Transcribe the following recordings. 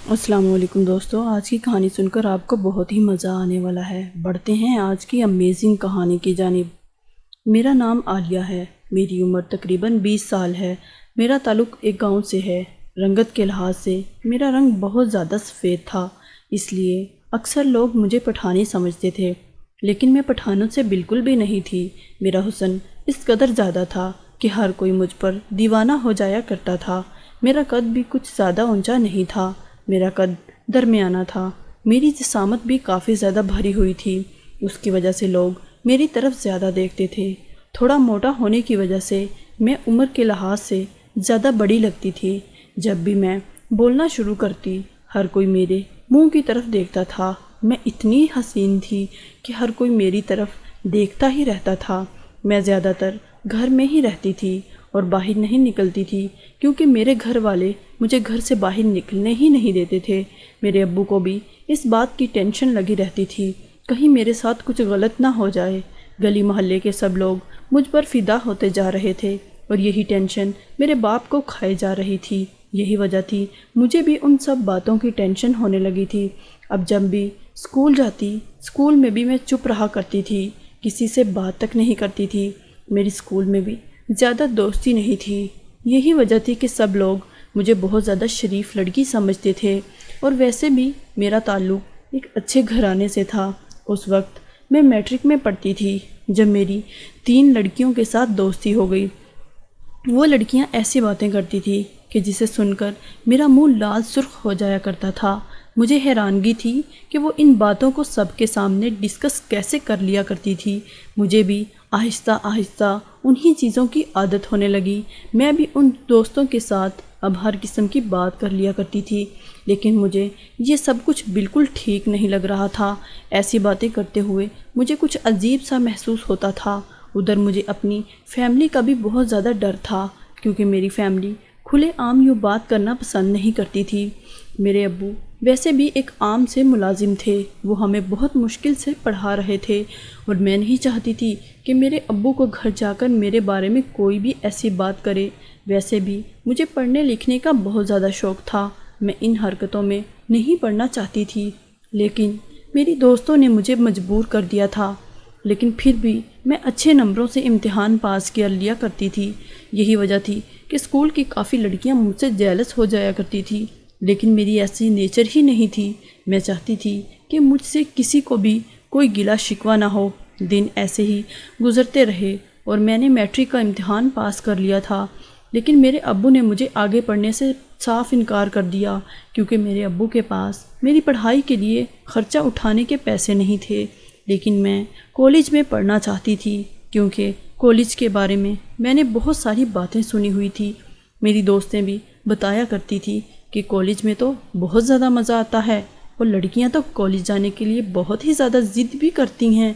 السلام علیکم دوستو، آج کی کہانی سن کر آپ کو بہت ہی مزہ آنے والا ہے۔ بڑھتے ہیں آج کی امیزنگ کہانی کی جانب۔ میرا نام عالیہ ہے، میری عمر تقریباً 20 سال ہے۔ میرا تعلق ایک گاؤں سے ہے۔ رنگت کے لحاظ سے میرا رنگ بہت زیادہ سفید تھا، اس لیے اکثر لوگ مجھے پٹھانی سمجھتے تھے، لیکن میں پٹھانوں سے بالکل بھی نہیں تھی۔ میرا حسن اس قدر زیادہ تھا کہ ہر کوئی مجھ پر دیوانہ ہو جایا کرتا تھا۔ میرا قد بھی کچھ زیادہ اونچا نہیں تھا، میرا قد درمیانہ تھا۔ میری جسامت بھی کافی زیادہ بھری ہوئی تھی، اس کی وجہ سے لوگ میری طرف زیادہ دیکھتے تھے۔ تھوڑا موٹا ہونے کی وجہ سے میں عمر کے لحاظ سے زیادہ بڑی لگتی تھی۔ جب بھی میں بولنا شروع کرتی، ہر کوئی میرے منہ کی طرف دیکھتا تھا۔ میں اتنی حسین تھی کہ ہر کوئی میری طرف دیکھتا ہی رہتا تھا۔ میں زیادہ تر گھر میں ہی رہتی تھی اور باہر نہیں نکلتی تھی، کیونکہ میرے گھر والے مجھے گھر سے باہر نکلنے ہی نہیں دیتے تھے۔ میرے ابو کو بھی اس بات کی ٹینشن لگی رہتی تھی، کہیں میرے ساتھ کچھ غلط نہ ہو جائے۔ گلی محلے کے سب لوگ مجھ پر فدا ہوتے جا رہے تھے اور یہی ٹینشن میرے باپ کو کھائے جا رہی تھی۔ یہی وجہ تھی مجھے بھی ان سب باتوں کی ٹینشن ہونے لگی تھی۔ اب جب بھی اسکول جاتی، اسکول میں بھی میں چپ رہا کرتی تھی، کسی سے بات تک نہیں کرتی تھی۔ میری اسکول میں بھی زیادہ دوستی نہیں تھی۔ یہی وجہ تھی کہ سب لوگ مجھے بہت زیادہ شریف لڑکی سمجھتے تھے، اور ویسے بھی میرا تعلق ایک اچھے گھرانے سے تھا۔ اس وقت میں میٹرک میں پڑھتی تھی جب میری 3 لڑکیوں کے ساتھ دوستی ہو گئی۔ وہ لڑکیاں ایسی باتیں کرتی تھی کہ جسے سن کر میرا منہ لال سرخ ہو جایا کرتا تھا۔ مجھے حیرانگی تھی کہ وہ ان باتوں کو سب کے سامنے ڈسکس کیسے کر لیا کرتی تھی۔ مجھے بھی آہستہ آہستہ انہی چیزوں کی عادت ہونے لگی۔ میں بھی ان دوستوں کے ساتھ اب ہر قسم کی بات کر لیا کرتی تھی، لیکن مجھے یہ سب کچھ بالکل ٹھیک نہیں لگ رہا تھا۔ ایسی باتیں کرتے ہوئے مجھے کچھ عجیب سا محسوس ہوتا تھا۔ ادھر مجھے اپنی فیملی کا بھی بہت زیادہ ڈر تھا، کیونکہ میری فیملی کھلے عام یوں بات کرنا پسند نہیں کرتی تھی۔ میرے ابو ویسے بھی ایک عام سے ملازم تھے، وہ ہمیں بہت مشکل سے پڑھا رہے تھے، اور میں نہیں چاہتی تھی کہ میرے ابو کو گھر جا کر میرے بارے میں کوئی بھی ایسی بات کرے۔ ویسے بھی مجھے پڑھنے لکھنے کا بہت زیادہ شوق تھا، میں ان حرکتوں میں نہیں پڑھنا چاہتی تھی، لیکن میری دوستوں نے مجھے مجبور کر دیا تھا۔ لیکن پھر بھی میں اچھے نمبروں سے امتحان پاس کر لیا کرتی تھی۔ یہی وجہ تھی کہ اسکول کی کافی لڑکیاں مجھ سے جیلس ہو جایا کرتی تھی، لیکن میری ایسی نیچر ہی نہیں تھی۔ میں چاہتی تھی کہ مجھ سے کسی کو بھی کوئی گلہ شکوہ نہ ہو۔ دن ایسے ہی گزرتے رہے اور میں نے میٹرک کا امتحان پاس کر لیا تھا، لیکن میرے ابو نے مجھے آگے پڑھنے سے صاف انکار کر دیا، کیونکہ میرے ابو کے پاس میری پڑھائی کے لیے خرچہ اٹھانے کے پیسے نہیں تھے۔ لیکن میں کالج میں پڑھنا چاہتی تھی، کیونکہ کالج کے بارے میں نے بہت ساری باتیں سنی ہوئی تھی۔ میری دوستیں بھی بتایا کرتی تھی کہ کالج میں تو بہت زیادہ مزہ آتا ہے، اور لڑکیاں تو کالج جانے کے لیے بہت ہی زیادہ ضد بھی کرتی ہیں،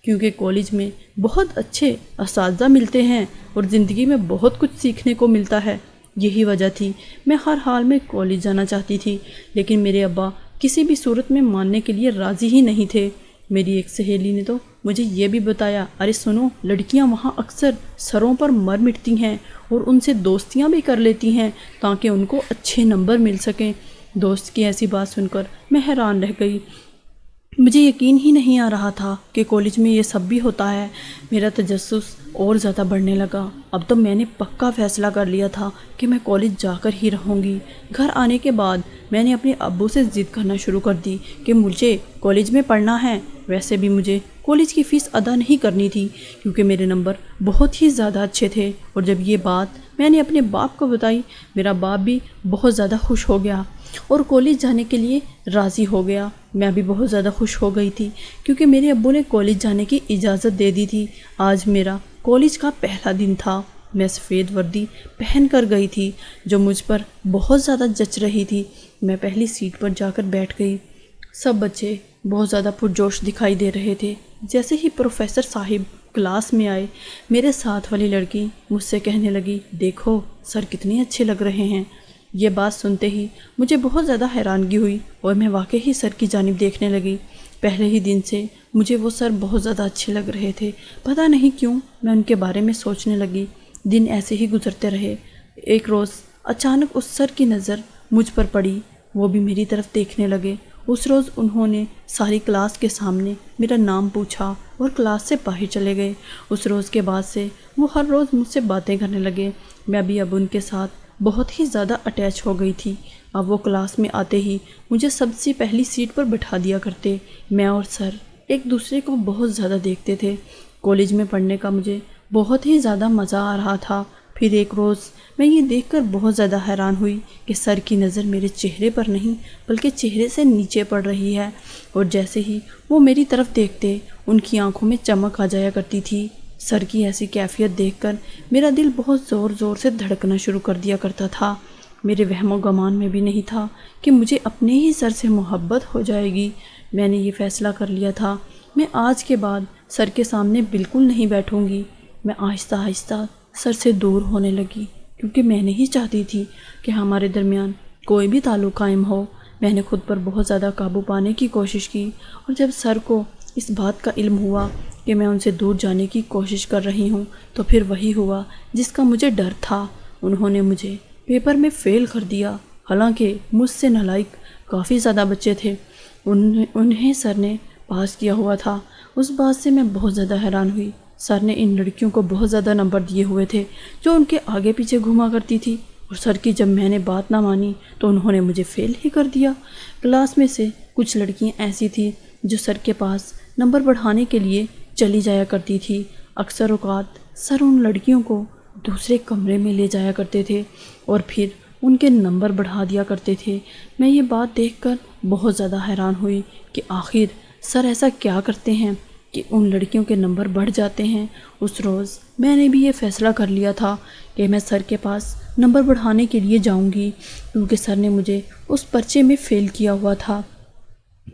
کیونکہ کالج میں بہت اچھے اساتذہ ملتے ہیں اور زندگی میں بہت کچھ سیکھنے کو ملتا ہے۔ یہی وجہ تھی میں ہر حال میں کالج جانا چاہتی تھی، لیکن میرے ابا کسی بھی صورت میں ماننے کے لیے راضی ہی نہیں تھے۔ میری ایک سہیلی نے تو مجھے یہ بھی بتایا، ارے سنو، لڑکیاں وہاں اکثر سروں پر مر مٹتی ہیں اور ان سے دوستیاں بھی کر لیتی ہیں تاکہ ان کو اچھے نمبر مل سکیں۔ دوست کی ایسی بات سن کر میں حیران رہ گئی۔ مجھے یقین ہی نہیں آ رہا تھا کہ کالج میں یہ سب بھی ہوتا ہے۔ میرا تجسس اور زیادہ بڑھنے لگا۔ اب تو میں نے پکا فیصلہ کر لیا تھا کہ میں کالج جا کر ہی رہوں گی۔ گھر آنے کے بعد میں نے اپنے ابو سے ضد کرنا شروع کر دی کہ مجھے کالج میں پڑھنا ہے۔ ویسے بھی مجھے کالج کی فیس ادا نہیں کرنی تھی، کیونکہ میرے نمبر بہت ہی زیادہ اچھے تھے، اور جب یہ بات میں نے اپنے باپ کو بتائی، میرا باپ بھی بہت زیادہ خوش ہو گیا اور کالج جانے کے لیے راضی ہو گیا۔ میں بھی بہت زیادہ خوش ہو گئی تھی، کیونکہ میرے ابو نے کالج جانے کی اجازت دے دی تھی۔ آج میرا کالج کا پہلا دن تھا۔ میں سفید وردی پہن کر گئی تھی جو مجھ پر بہت زیادہ جچ رہی تھی۔ میں پہلی سیٹ پر جا کر بیٹھ گئی۔ سب بچے بہت زیادہ پرجوش دکھائی دے رہے تھے۔ جیسے ہی پروفیسر صاحب کلاس میں آئے، میرے ساتھ والی لڑکی مجھ سے کہنے لگی، دیکھو سر کتنے اچھے لگ رہے ہیں۔ یہ بات سنتے ہی مجھے بہت زیادہ حیرانگی ہوئی اور میں واقعی سر کی جانب دیکھنے لگی۔ پہلے ہی دن سے مجھے وہ سر بہت زیادہ اچھے لگ رہے تھے، پتہ نہیں کیوں میں ان کے بارے میں سوچنے لگی۔ دن ایسے ہی گزرتے رہے۔ ایک روز اچانک اس سر کی نظر مجھ پر پڑی۔ وہ بھی میری طرف دیکھنے لگے۔ اس روز انہوں نے ساری کلاس کے سامنے میرا نام پوچھا اور کلاس سے باہر چلے گئے۔ اس روز کے بعد سے وہ ہر روز مجھ سے باتیں کرنے لگے۔ میں بھی اب ان کے ساتھ بہت ہی زیادہ اٹیچ ہو گئی تھی۔ اب وہ کلاس میں آتے ہی مجھے سب سے پہلی سیٹ پر بٹھا دیا کرتے۔ میں اور سر ایک دوسرے کو بہت زیادہ دیکھتے تھے۔ کالج میں پڑھنے کا مجھے بہت ہی زیادہ مزہ آ رہا تھا۔ پھر ایک روز میں یہ دیکھ کر بہت زیادہ حیران ہوئی کہ سر کی نظر میرے چہرے پر نہیں بلکہ چہرے سے نیچے پڑ رہی ہے، اور جیسے ہی وہ میری طرف دیکھتے ان کی آنکھوں میں چمک آ جایا کرتی تھی۔ سر کی ایسی کیفیت دیکھ کر میرا دل بہت زور زور سے دھڑکنا شروع کر دیا کرتا تھا۔ میرے وہم و گمان میں بھی نہیں تھا کہ مجھے اپنے ہی سر سے محبت ہو جائے گی۔ میں نے یہ فیصلہ کر لیا تھا، میں آج کے بعد سر کے سامنے بالکل نہیں بیٹھوں گی۔ میں آہستہ آہستہ سر سے دور ہونے لگی، کیونکہ میں نہیں چاہتی تھی کہ ہمارے درمیان کوئی بھی تعلق قائم ہو۔ میں نے خود پر بہت زیادہ قابو پانے کی کوشش کی، اور جب سر کو اس بات کا علم ہوا کہ میں ان سے دور جانے کی کوشش کر رہی ہوں تو پھر وہی ہوا جس کا مجھے ڈر تھا۔ انہوں نے مجھے پیپر میں فیل کر دیا، حالانکہ مجھ سے نالائق کافی زیادہ بچے تھے، انہیں سر نے پاس کیا ہوا تھا۔ اس بات سے میں بہت زیادہ حیران ہوئی۔ سر نے ان لڑکیوں کو بہت زیادہ نمبر دیے ہوئے تھے جو ان کے آگے پیچھے گھوما کرتی تھی، اور سر کی جب میں نے بات نہ مانی تو انہوں نے مجھے فیل ہی کر دیا۔ کلاس میں سے کچھ لڑکیاں ایسی تھیں جو سر کے پاس نمبر بڑھانے کے لیے چلی جایا کرتی تھی۔ اکثر اوقات سر ان لڑکیوں کو دوسرے کمرے میں لے جایا کرتے تھے اور پھر ان کے نمبر بڑھا دیا کرتے تھے۔ میں یہ بات دیکھ کر بہت زیادہ حیران ہوئی کہ آخر سر ایسا کیا کرتے ہیں کہ ان لڑکیوں کے نمبر بڑھ جاتے ہیں۔ اس روز میں نے بھی یہ فیصلہ کر لیا تھا کہ میں سر کے پاس نمبر بڑھانے کے لیے جاؤں گی، کیونکہ سر نے مجھے اس پرچے میں فیل کیا ہوا تھا۔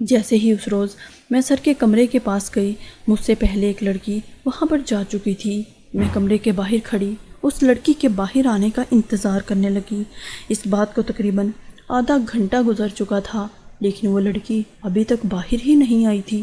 جیسے ہی اس روز میں سر کے کمرے کے پاس گئی، مجھ سے پہلے ایک لڑکی وہاں پر جا چکی تھی۔ میں کمرے کے باہر کھڑی اس لڑکی کے باہر آنے کا انتظار کرنے لگی۔ اس بات کو تقریباً آدھا گھنٹہ گزر چکا تھا، لیکن وہ لڑکی ابھی تک باہر ہی نہیں آئی تھی۔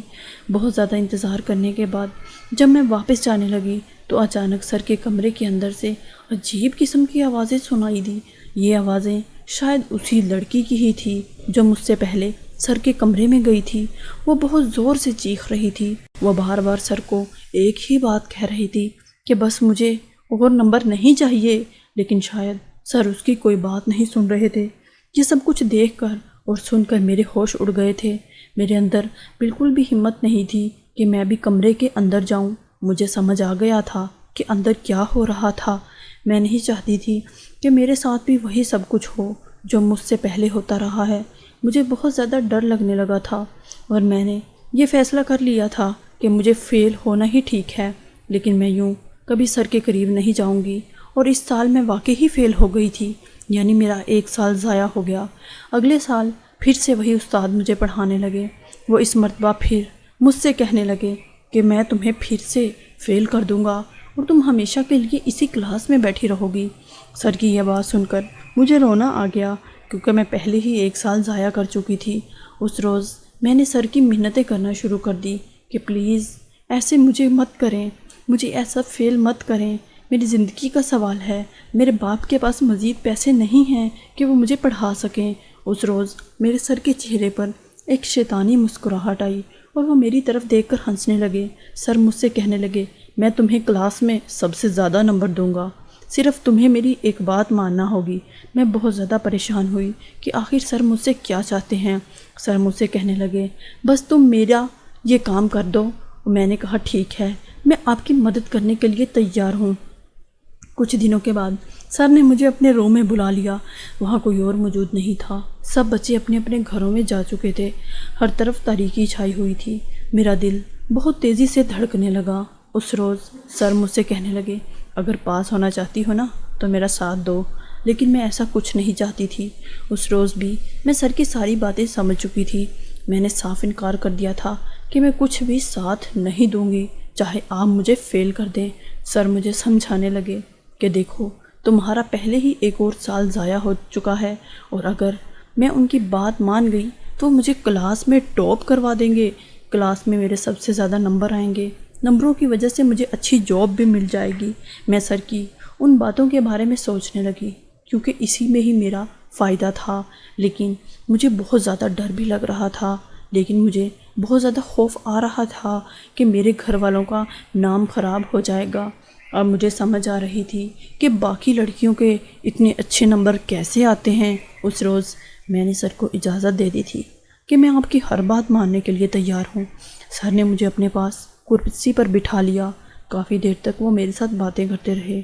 بہت زیادہ انتظار کرنے کے بعد جب میں واپس جانے لگی تو اچانک سر کے کمرے کے اندر سے عجیب قسم کی آوازیں سنائی دی۔ یہ آوازیں شاید اسی لڑکی کی ہی تھی جو مجھ سے پہلے سر کے کمرے میں گئی تھی۔ وہ بہت زور سے چیخ رہی تھی۔ وہ بار بار سر کو ایک ہی بات کہہ رہی تھی کہ بس مجھے اور نمبر نہیں چاہیے، لیکن شاید سر اس کی کوئی بات نہیں سن رہے تھے۔ یہ سب کچھ دیکھ کر اور سن کر میرے ہوش اڑ گئے تھے۔ میرے اندر بالکل بھی ہمت نہیں تھی کہ میں بھی کمرے کے اندر جاؤں۔ مجھے سمجھ آ گیا تھا کہ اندر کیا ہو رہا تھا۔ میں نہیں چاہتی تھی کہ میرے ساتھ بھی وہی سب کچھ ہو جو مجھ سے پہلے ہوتا رہا ہے۔ مجھے بہت زیادہ ڈر لگنے لگا تھا، اور میں نے یہ فیصلہ کر لیا تھا کہ مجھے فیل ہونا ہی ٹھیک ہے، لیکن میں یوں کبھی سر کے قریب نہیں جاؤں گی۔ اور اس سال میں واقعی ہی فیل ہو گئی تھی، یعنی میرا ایک سال ضائع ہو گیا۔ اگلے سال پھر سے وہی استاد مجھے پڑھانے لگے۔ وہ اس مرتبہ پھر مجھ سے کہنے لگے کہ میں تمہیں پھر سے فیل کر دوں گا اور تم ہمیشہ کے لیے اسی کلاس میں بیٹھی رہو گی۔ سر کی یہ بات سن کر مجھے رونا آ گیا، کیونکہ میں پہلے ہی ایک سال ضائع کر چکی تھی۔ اس روز میں نے سر کی منتیں کرنا شروع کر دی کہ پلیز ایسے مجھے مت کریں، مجھے ایسا فیل مت کریں، میری زندگی کا سوال ہے، میرے باپ کے پاس مزید پیسے نہیں ہیں کہ وہ مجھے پڑھا سکیں۔ اس روز میرے سر کے چہرے پر ایک شیطانی مسکراہٹ آئی اور وہ میری طرف دیکھ کر ہنسنے لگے۔ سر مجھ سے کہنے لگے میں تمہیں کلاس میں سب سے زیادہ نمبر دوں گا، صرف تمہیں میری ایک بات ماننا ہوگی۔ میں بہت زیادہ پریشان ہوئی کہ آخر سر مجھ سے کیا چاہتے ہیں۔ سر مجھ سے کہنے لگے بس تم میرا یہ کام کر دو۔ میں نے کہا ٹھیک ہے، میں آپ کی مدد کرنے کے لیے تیار ہوں۔ کچھ دنوں کے بعد سر نے مجھے اپنے روم میں بلا لیا۔ وہاں کوئی اور موجود نہیں تھا، سب بچے اپنے اپنے گھروں میں جا چکے تھے۔ ہر طرف تاریکی چھائی ہوئی تھی۔ میرا دل بہت تیزی سے دھڑکنے لگا۔ اس روز سر مجھ سے کہنے لگے اگر پاس ہونا چاہتی ہو نا تو میرا ساتھ دو، لیکن میں ایسا کچھ نہیں چاہتی تھی۔ اس روز بھی میں سر کی ساری باتیں سمجھ چکی تھی۔ میں نے صاف انکار کر دیا تھا کہ میں کچھ بھی ساتھ نہیں دوں گی، چاہے آپ مجھے فیل کر دیں۔ سر مجھے سمجھانے لگے کہ دیکھو تمہارا پہلے ہی ایک اور سال ضائع ہو چکا ہے، اور اگر میں ان کی بات مان گئی تو مجھے کلاس میں ٹاپ کروا دیں گے، کلاس میں میرے سب سے زیادہ نمبر آئیں گے، نمبروں کی وجہ سے مجھے اچھی جاب بھی مل جائے گی۔ میں سر کی ان باتوں کے بارے میں سوچنے لگی، کیونکہ اسی میں ہی میرا فائدہ تھا، لیکن مجھے بہت زیادہ ڈر بھی لگ رہا تھا، لیکن مجھے بہت زیادہ خوف آ رہا تھا کہ میرے گھر والوں کا نام خراب ہو جائے گا۔ اب مجھے سمجھ آ رہی تھی کہ باقی لڑکیوں کے اتنے اچھے نمبر کیسے آتے ہیں۔ اس روز میں نے سر کو اجازت دے دی تھی کہ میں آپ کی ہر بات ماننے کے لیے تیار ہوں۔ سر نے مجھے اپنے پاس کرسی پر بٹھا لیا۔ کافی دیر تک وہ میرے ساتھ باتیں کرتے رہے۔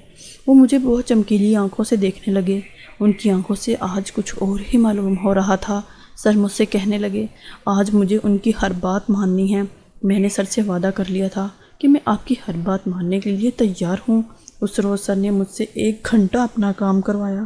وہ مجھے بہت چمکیلی آنکھوں سے دیکھنے لگے۔ ان کی آنکھوں سے آج کچھ اور ہی معلوم ہو رہا تھا۔ سر مجھ سے کہنے لگے، آج مجھے ان کی ہر بات ماننی ہے۔ میں نے سر سے وعدہ کر لیا تھا کہ میں آپ کی ہر بات ماننے کے لیے تیار ہوں۔ اس روز سر نے مجھ سے 1 گھنٹہ اپنا کام کروایا۔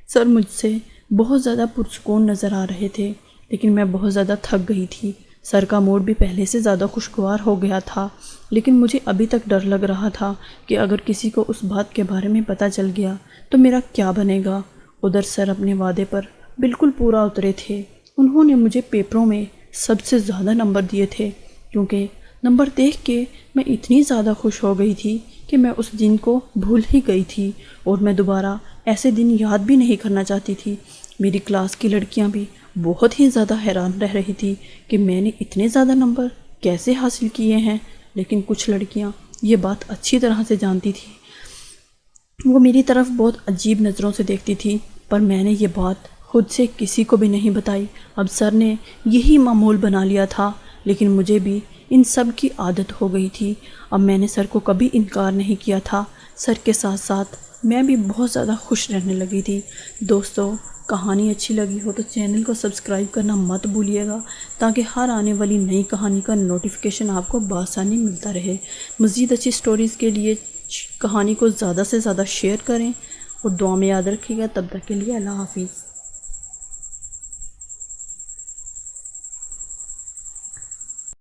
سر مجھ سے بہت زیادہ پرسکون نظر آ رہے تھے، لیکن میں بہت زیادہ تھک گئی تھی۔ سر کا موڈ بھی پہلے سے زیادہ خوشگوار ہو گیا تھا، لیکن مجھے ابھی تک ڈر لگ رہا تھا کہ اگر کسی کو اس بات کے بارے میں پتہ چل گیا تو میرا کیا بنے گا۔ ادھر سر اپنے وعدے پر بالکل پورا اترے تھے۔ انہوں نے مجھے پیپروں میں سب سے زیادہ نمبر دیے تھے، کیونکہ نمبر دیکھ کے میں اتنی زیادہ خوش ہو گئی تھی کہ میں اس دن کو بھول ہی گئی تھی، اور میں دوبارہ ایسے دن یاد بھی نہیں کرنا چاہتی تھی۔ میری کلاس کی لڑکیاں بھی بہت ہی زیادہ حیران رہ رہی تھی کہ میں نے اتنے زیادہ نمبر کیسے حاصل کیے ہیں، لیکن کچھ لڑکیاں یہ بات اچھی طرح سے جانتی تھیں۔ وہ میری طرف بہت عجیب نظروں سے دیکھتی تھی، پر میں نے یہ بات خود سے کسی کو بھی نہیں بتائی۔ اب سر نے یہی معمول بنا لیا تھا، لیکن مجھے بھی ان سب کی عادت ہو گئی تھی۔ اب میں نے سر کو کبھی انکار نہیں کیا تھا۔ سر کے ساتھ ساتھ میں بھی بہت زیادہ خوش رہنے لگی تھی۔ دوستو، کہانی اچھی لگی ہو تو چینل کو سبسکرائب کرنا مت بھولیے گا، تاکہ ہر آنے والی نئی کہانی کا نوٹیفیکیشن آپ کو بآسانی ملتا رہے۔ مزید اچھی سٹوریز کے لیے کہانی کو زیادہ سے زیادہ شیئر کریں اور دعا میں یاد رکھیے گا۔ تب تک کے لیے اللہ حافظ۔